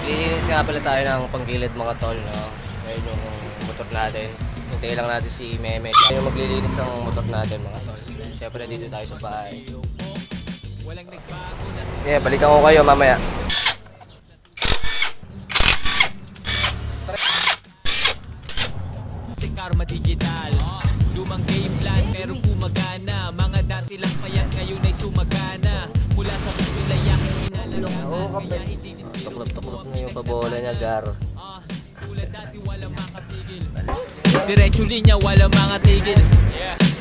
Maglilinis nga pala tayo ng panggilid mga tol, no? Ngayon yung motor natin. Hintayin lang natin si Meme. Yung maglilinis ng motor natin mga tol. Siyempre dito tayo sa bahay. Yeah, balikan ko kayo mamaya. Si Karma Digital, lumang game plan pero gumagana. Mga dati lang payat ngayon ay sumagana. Mula sa pilayang inalagaan kaya hindi Tuklop-tuklop na yung pabola niya, Gar. mula dati walang makapigil. Diretso linya walang mga tigil.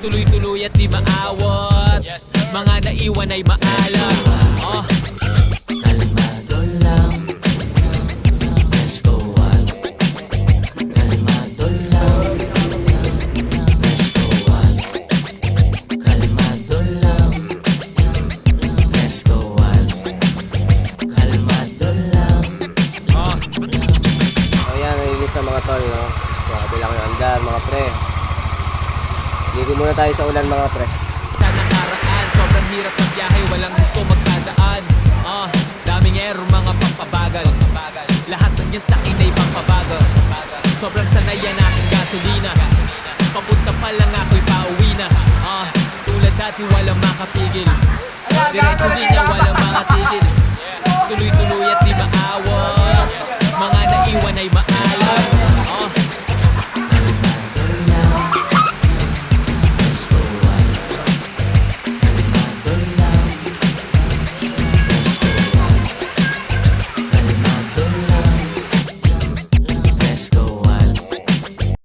Tuloy-tuloy at di maawat. Mga naiwan ay maalam. Kalmado lang, let's go on. Kalmado lang, let's go on. Kalmado lang, let's go on. Kalmado lang. So yan, nalinis na mga tol, no? So, kabilang yung andar, mga pre. Ligo muna tayo sa ulan, mga pre. Sa nakaraan, sobrang hirap ng biyahe, walang gusto magdadaan. Daming error, mga pampabagal. Lahat ng yan sa akin ay pampabagal. Sobrang sanay yan aking gasolina. Papunta pa lang ako'y pauwi na. Tulad dati walang makapigil. Diretso linya walang mga tigil. Tuloy-tuloy at di maawat. Mga naiwan ay